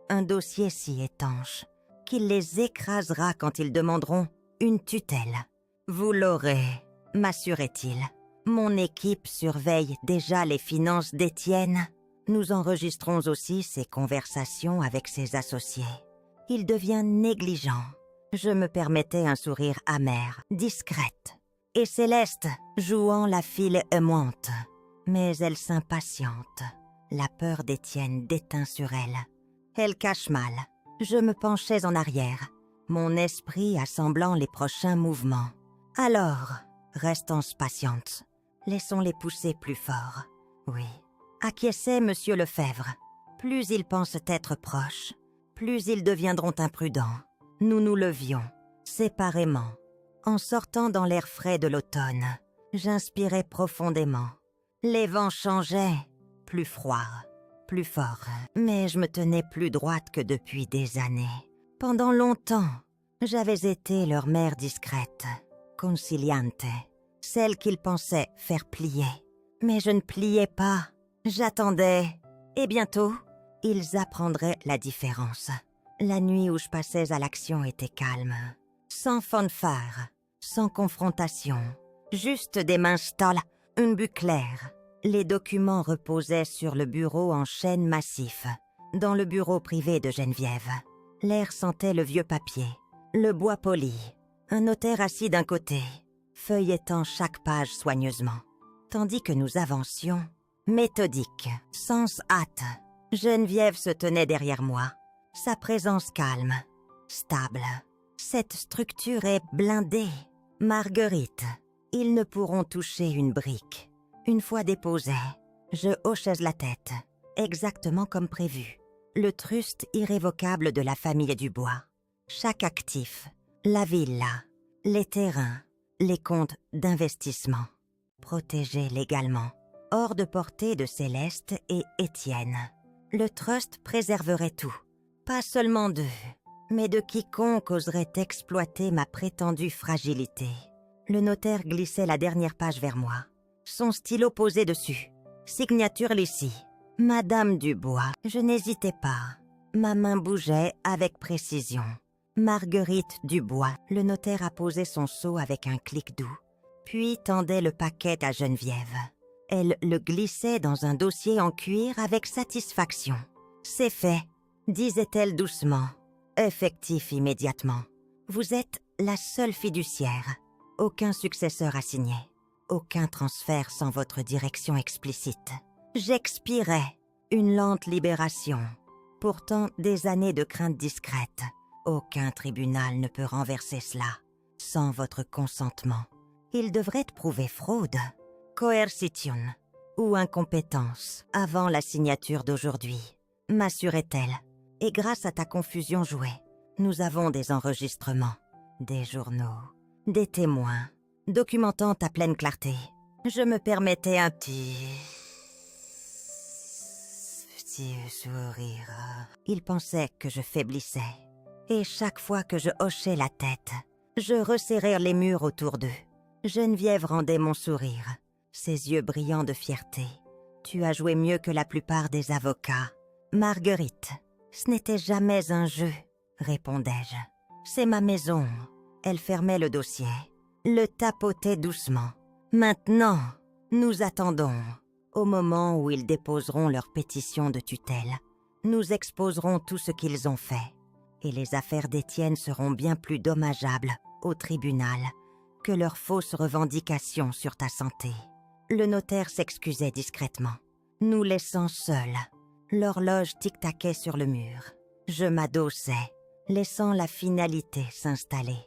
un dossier si étanche qu'il les écrasera quand ils demanderont une tutelle. Vous l'aurez, m'assurait-il. Mon équipe surveille déjà les finances d'Étienne. Nous enregistrons aussi ses conversations avec ses associés. Il devient négligent. Je me permettais un sourire amer, discrète. Et Céleste, jouant la file aimante. Mais elle s'impatiente. La peur d'Étienne déteint sur elle. Elle cache mal. Je me penchais en arrière, mon esprit assemblant les prochains mouvements. Alors, restons patientes. Laissons-les pousser plus fort. Oui, acquiesçait Monsieur Lefebvre. Plus ils pensent être proches, plus ils deviendront imprudents. Nous nous levions, séparément. En sortant dans l'air frais de l'automne, j'inspirais profondément. Les vents changeaient, plus froids, plus forts. Mais je me tenais plus droite que depuis des années. Pendant longtemps, j'avais été leur mère discrète, conciliante, celle qu'il pensait faire plier. Mais je ne pliais pas. J'attendais. Et bientôt, ils apprendraient la différence. La nuit où je passais à l'action était calme. Sans fanfare, sans confrontation. Juste des mains stolles, une bulle claire. Les documents reposaient sur le bureau en chêne massif, dans le bureau privé de Geneviève. L'air sentait le vieux papier, le bois poli, un notaire assis d'un côté, feuilletant chaque page soigneusement. Tandis que nous avancions, méthodiques, sans hâte, Geneviève se tenait derrière moi, sa présence calme, stable. Cette structure est blindée. Marguerite, ils ne pourront toucher une brique. Une fois déposée, je hochais la tête, exactement comme prévu. Le trust irrévocable de la famille Dubois. Chaque actif, la villa, les terrains, les comptes d'investissement. Protégés légalement, hors de portée de Céleste et Étienne. Le trust préserverait tout, pas seulement d'eux, mais de quiconque oserait exploiter ma prétendue fragilité. Le notaire glissait la dernière page vers moi. Son stylo posé dessus. Signature Lucie. Madame Dubois. Je n'hésitais pas. Ma main bougeait avec précision. Marguerite Dubois. Le notaire a posé son sceau avec un clic doux, puis tendait le paquet à Geneviève. Elle le glissait dans un dossier en cuir avec satisfaction. « C'est fait », disait-elle doucement. Effectif immédiatement. Vous êtes la seule fiduciaire. Aucun successeur à signer. Aucun transfert sans votre direction explicite. J'expirais. Une lente libération. Pourtant, des années de crainte discrète. Aucun tribunal ne peut renverser cela sans votre consentement. Il devrait prouver fraude, coercition ou incompétence avant la signature d'aujourd'hui, m'assurait-elle. Et grâce à ta confusion jouée, nous avons des enregistrements, des journaux, des témoins, documentant ta pleine clarté. Je me permettais un petit sourire. Il pensait que je faiblissais. Et chaque fois que je hochais la tête, je resserrais les murs autour d'eux. Geneviève rendait mon sourire, ses yeux brillants de fierté. Tu as joué mieux que la plupart des avocats. Marguerite, ce n'était jamais un jeu, répondais-je. C'est ma maison. Elle fermait le dossier, le tapotait doucement. Maintenant, nous attendons. Au moment où ils déposeront leur pétition de tutelle, nous exposerons tout ce qu'ils ont fait. Et les affaires d'Étienne seront bien plus dommageables au tribunal que leurs fausses revendications sur ta santé. Le notaire s'excusait discrètement, nous laissant seuls. L'horloge tic-taquait sur le mur. Je m'adossais, laissant la finalité s'installer.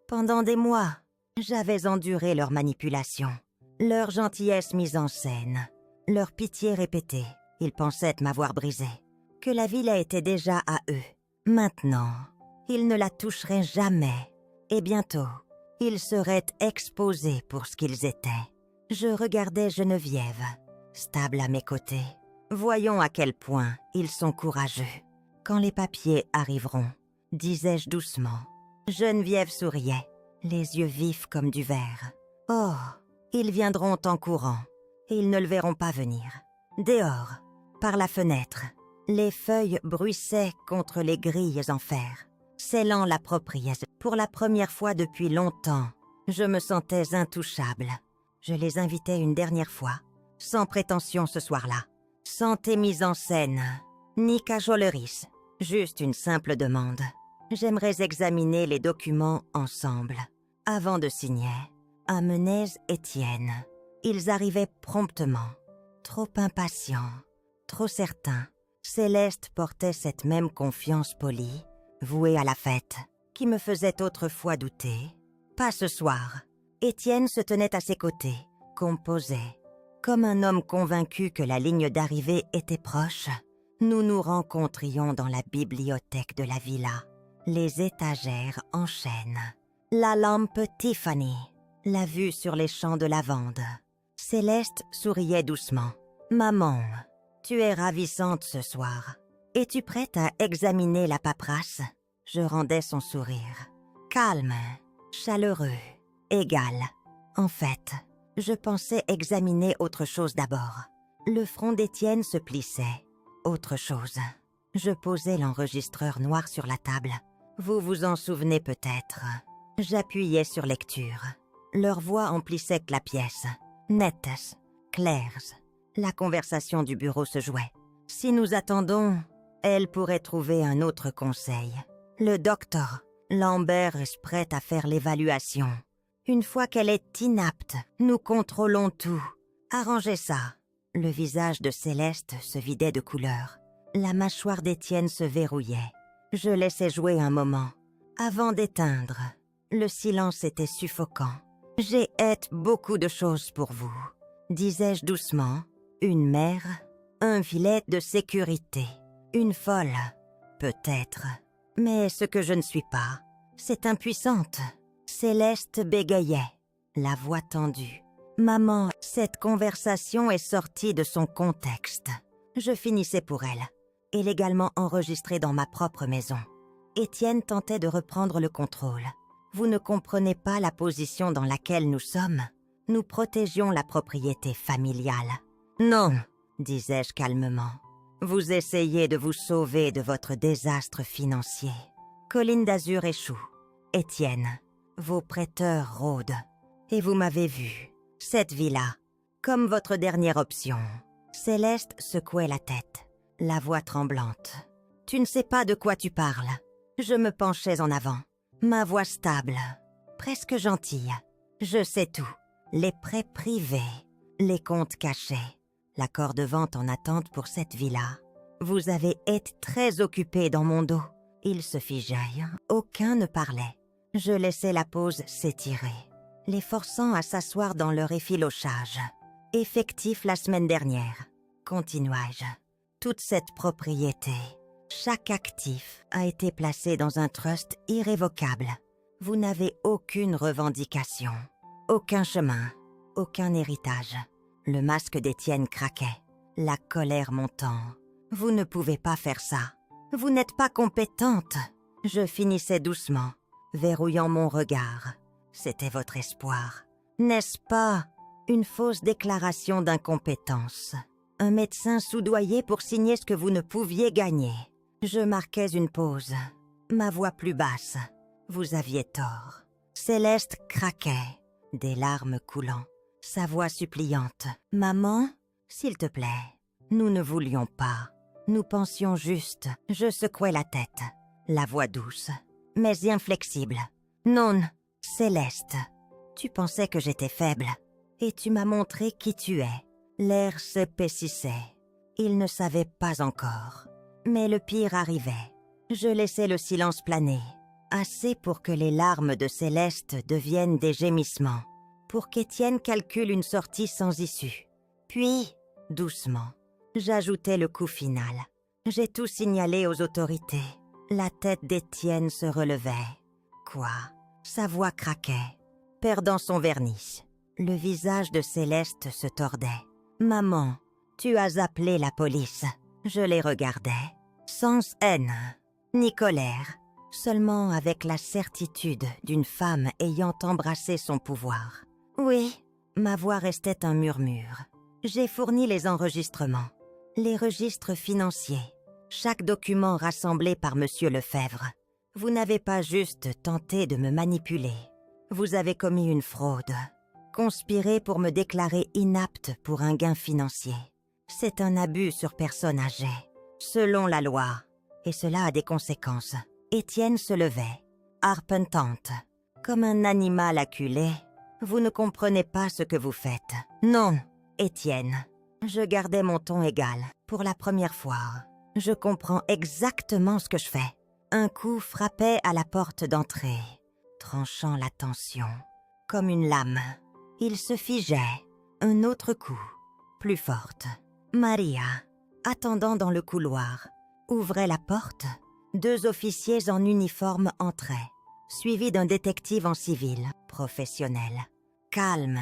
Pendant des mois, j'avais enduré leur manipulation, leur gentillesse mise en scène, leur pitié répétée. Ils pensaient m'avoir brisé, que la villa était déjà à eux. Maintenant, ils ne la toucheraient jamais. Et bientôt, ils seraient exposés pour ce qu'ils étaient. Je regardais Geneviève, stable à mes côtés. Voyons à quel point ils sont courageux. Quand les papiers arriveront, disais-je doucement. Geneviève souriait, les yeux vifs comme du verre. Oh, ils viendront en courant, et ils ne le verront pas venir. Dehors, par la fenêtre, les feuilles bruissaient contre les grilles en fer, scellant la propriété. Pour la première fois depuis longtemps, je me sentais intouchable. Je les invitais une dernière fois, sans prétention ce soir-là, sans tes mises en scène, ni cajoleries, juste une simple demande. J'aimerais examiner les documents ensemble, avant de signer. Amenez Étienne. Ils arrivaient promptement, trop impatients, trop certains. Céleste portait cette même confiance polie, vouée à la fête, qui me faisait autrefois douter. Pas ce soir. Étienne se tenait à ses côtés, composait. Comme un homme convaincu que la ligne d'arrivée était proche, nous nous rencontrions dans la bibliothèque de la villa. Les étagères en chêne. La lampe Tiffany. La vue sur les champs de lavande. Céleste souriait doucement. « Maman, tu es ravissante ce soir. Es-tu prête à examiner la paperasse ?» Je rendais son sourire. Calme, chaleureux. Égal. En fait, je pensais examiner autre chose d'abord. Le front d'Étienne se plissait. Autre chose. Je posais l'enregistreur noir sur la table. Vous vous en souvenez peut-être. J'appuyais sur lecture. Leur voix emplissait la pièce. Nettes, claires. La conversation du bureau se jouait. Si nous attendons, elle pourrait trouver un autre conseil. Le docteur Lambert est prêt à faire l'évaluation. Une fois qu'elle est inapte, nous contrôlons tout. Arrangez ça. Le visage de Céleste se vidait de couleur. La mâchoire d'Étienne se verrouillait. Je laissais jouer un moment. Avant d'éteindre, le silence était suffocant. « J'ai hâte beaucoup de choses pour vous », disais-je doucement. Une mère, un filet de sécurité, une folle, peut-être. Mais ce que je ne suis pas, c'est impuissante. Céleste bégayait, la voix tendue. « Maman, cette conversation est sortie de son contexte. Je finissais pour elle, et légalement enregistrée dans ma propre maison. » Étienne tentait de reprendre le contrôle. « Vous ne comprenez pas la position dans laquelle nous sommes. Nous protégions la propriété familiale. »« Non, » disais-je calmement. « Vous essayez de vous sauver de votre désastre financier. Colline d'Azur échoue. Étienne, vos prêteurs rôdent. Et vous m'avez vu. Cette villa, comme votre dernière option. » Céleste secouait la tête, la voix tremblante. « Tu ne sais pas de quoi tu parles. » Je me penchais en avant, ma voix stable, presque gentille. « Je sais tout. Les prêts privés, les comptes cachés, l'accord de vente en attente pour cette villa. Vous avez été très occupés dans mon dos. » Il se figeait, aucun ne parlait. Je laissais la pause s'étirer, les forçant à s'asseoir dans leur effilochage. « Effectif la semaine dernière, continuai-je. Toute cette propriété, chaque actif a été placé dans un trust irrévocable. Vous n'avez aucune revendication, aucun chemin, aucun héritage. » Le masque d'Étienne craquait, la colère montant. « Vous ne pouvez pas faire ça. Vous n'êtes pas compétente. » Je finissais doucement, verrouillant mon regard. C'était votre espoir. N'est-ce pas une fausse déclaration d'incompétence? Un médecin soudoyé pour signer ce que vous ne pouviez gagner. Je marquais une pause, ma voix plus basse. Vous aviez tort. Céleste craquait, des larmes coulant. Sa voix suppliante. « Maman, s'il te plaît, nous ne voulions pas. Nous pensions juste. » Je secouais la tête, la voix douce, mais inflexible. « Non, Céleste, tu pensais que j'étais faible, et tu m'as montré qui tu es. » L'air s'épaississait. Il ne savait pas encore. Mais le pire arrivait. Je laissais le silence planer, assez pour que les larmes de Céleste deviennent des gémissements, pour qu'Étienne calcule une sortie sans issue. Puis, doucement, j'ajoutais le coup final. J'ai tout signalé aux autorités. La tête d'Étienne se relevait. Quoi? Sa voix craquait, perdant son vernis. Le visage de Céleste se tordait. « Maman, tu as appelé la police. » Je les regardais, sans haine, ni colère, seulement avec la certitude d'une femme ayant embrassé son pouvoir. « Oui. » Ma voix restait un murmure. J'ai fourni les enregistrements, les registres financiers, chaque document rassemblé par Monsieur Lefebvre. Vous n'avez pas juste tenté de me manipuler. Vous avez commis une fraude, conspiré pour me déclarer inapte pour un gain financier. C'est un abus sur personne âgée, selon la loi, et cela a des conséquences. Étienne se levait, arpentante, comme un animal acculé. Vous ne comprenez pas ce que vous faites. Non, Étienne. Je gardais mon ton égal. Pour la première fois, je comprends exactement ce que je fais. Un coup frappait à la porte d'entrée, tranchant la tension, comme une lame. Il se figeait. Un autre coup, plus forte. Maria, attendant dans le couloir, ouvrait la porte. 2 officiers en uniforme entraient, suivis d'un détective en civil, professionnel. Calme,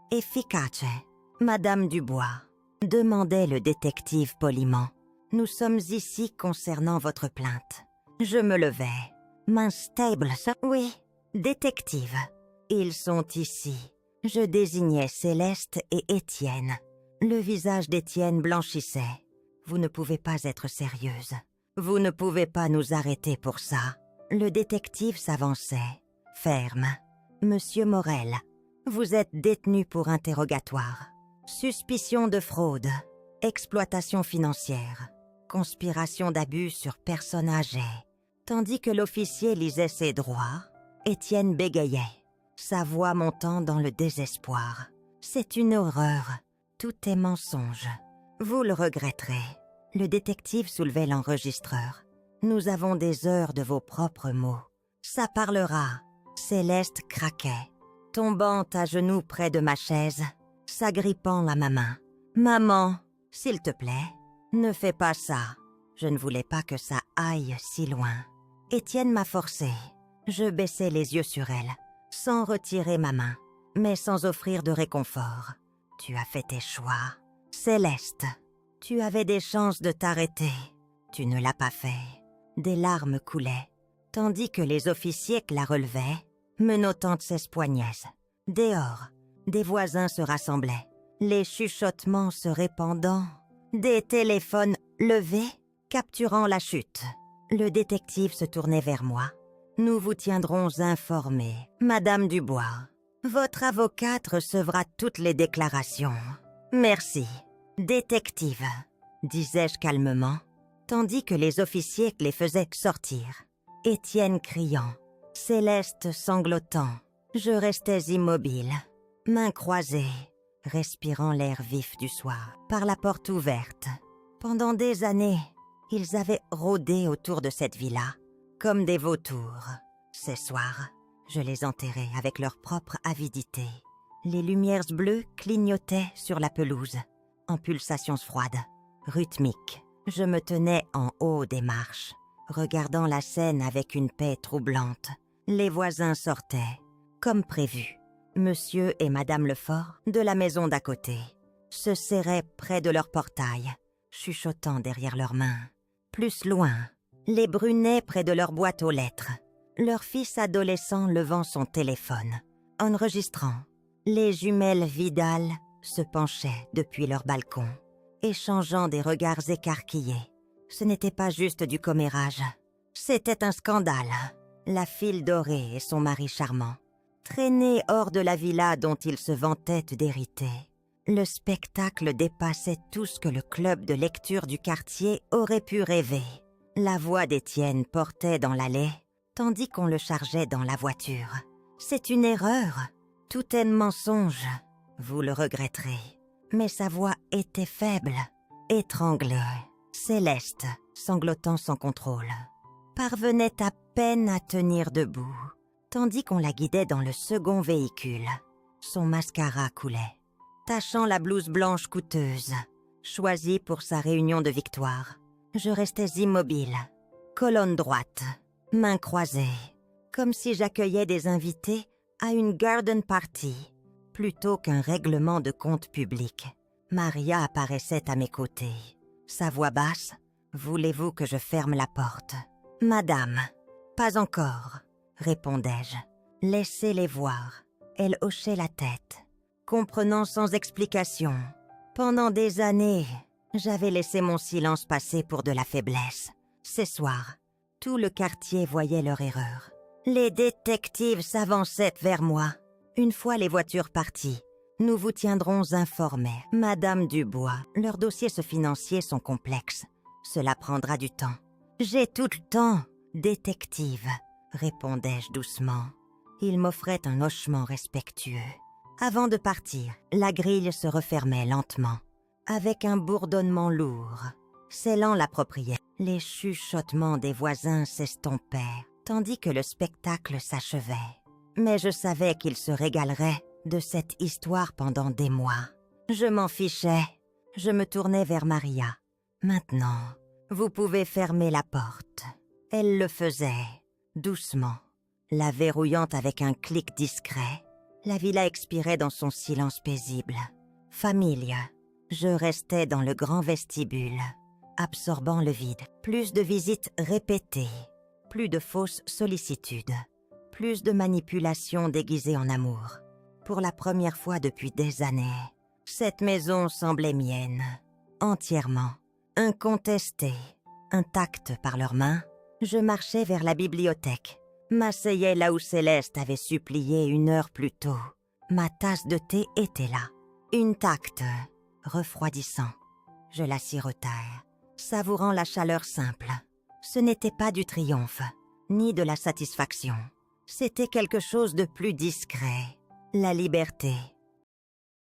efficace. Madame Dubois, demandait le détective poliment. Nous sommes ici concernant votre plainte. Je me levai. Main stable, oui, détective. Ils sont ici. Je désignais Céleste et Étienne. Le visage d'Étienne blanchissait. Vous ne pouvez pas être sérieuse. Vous ne pouvez pas nous arrêter pour ça. Le détective s'avançait, ferme. Monsieur Morel, vous êtes détenu pour interrogatoire. Suspicion de fraude, exploitation financière, conspiration d'abus sur personnes âgées. Tandis que l'officier lisait ses droits, Étienne bégayait, sa voix montant dans le désespoir. C'est une horreur. Tout est mensonge. Vous le regretterez. Le détective soulevait l'enregistreur. Nous avons des heures de vos propres mots. Ça parlera. Céleste craquait, tombant à genoux près de ma chaise, s'agrippant à ma main. Maman, s'il te plaît, ne fais pas ça. Je ne voulais pas que ça aille si loin. Étienne m'a forcé. Je baissai les yeux sur elle, sans retirer ma main, mais sans offrir de réconfort. Tu as fait tes choix. Céleste, tu avais des chances de t'arrêter. Tu ne l'as pas fait. Des larmes coulaient, tandis que les officiers la relevaient, menottant ses poignaises. Dehors, des voisins se rassemblaient, les chuchotements se répandant, des téléphones levés, capturant la chute. Le détective se tournait vers moi. Nous vous tiendrons informés, Madame Dubois. Votre avocate recevra toutes les déclarations. Merci, détective, disais-je calmement, tandis que les officiers les faisaient sortir. Étienne criant, Céleste sanglotant. Je restais immobile, mains croisées, respirant l'air vif du soir, par la porte ouverte. Pendant des années, ils avaient rôdé autour de cette villa, comme des vautours. Ces soirs, je les enterrais avec leur propre avidité. Les lumières bleues clignotaient sur la pelouse, en pulsations froides, rythmiques. Je me tenais en haut des marches, regardant la scène avec une paix troublante. Les voisins sortaient, comme prévu. Monsieur et Madame Lefort, de la maison d'à côté, se serraient près de leur portail, chuchotant derrière leurs mains. Plus loin, les Brunet près de leur boîte aux lettres, leur fils adolescent levant son téléphone, enregistrant. Les jumelles Vidal se penchaient depuis leur balcon, échangeant des regards écarquillés. Ce n'était pas juste du commérage, c'était un scandale. La file dorée et son mari charmant, traînés hors de la villa dont ils se vantaient d'hériter. Le spectacle dépassait tout ce que le club de lecture du quartier aurait pu rêver. La voix d'Étienne portait dans l'allée, tandis qu'on le chargeait dans la voiture. C'est une erreur, tout est mensonge, vous le regretterez. Mais sa voix était faible, étranglée. Céleste, sanglotant sans contrôle, parvenait à peine à tenir debout, tandis qu'on la guidait dans le second véhicule. Son mascara coulait, tachant la blouse blanche coûteuse, choisie pour sa réunion de victoire. Je restais immobile, colonne droite, mains croisées, comme si j'accueillais des invités à une garden party, plutôt qu'un règlement de compte public. Maria apparaissait à mes côtés. Sa voix basse, « Voulez-vous que je ferme la porte ?»« Madame, pas encore, » répondais-je. « Laissez-les voir. » Elle hochait la tête, comprenant sans explication. Pendant des années, j'avais laissé mon silence passer pour de la faiblesse. Ces soirs, tout le quartier voyait leur erreur. Les détectives s'avançaient vers moi. Une fois les voitures parties, nous vous tiendrons informés. Madame Dubois, leurs dossiers financiers sont complexes. Cela prendra du temps. J'ai tout le temps, détective, répondais-je doucement. Il m'offrait un hochement respectueux. Avant de partir, la grille se refermait lentement, avec un bourdonnement lourd, scellant la propriété. Les chuchotements des voisins s'estompèrent, tandis que le spectacle s'achevait. Mais je savais qu'ils se régaleraient de cette histoire pendant des mois. Je m'en fichais. Je me tournais vers Maria. Maintenant, vous pouvez fermer la porte. Elle le faisait, doucement, la verrouillant avec un clic discret. La villa expirait dans son silence paisible. Famille. Je restais dans le grand vestibule, absorbant le vide. Plus de visites répétées, plus de fausses sollicitudes, plus de manipulation déguisée en amour. Pour la première fois depuis des années, cette maison semblait mienne, entièrement, incontestée, intacte par leurs mains. Je marchais vers la bibliothèque, m'asseyais là où Céleste avait supplié 1 heure plus tôt. Ma tasse de thé était là, intacte, refroidissant. Je la sirotais, savourant la chaleur simple. Ce n'était pas du triomphe, ni de la satisfaction. C'était quelque chose de plus discret, la liberté.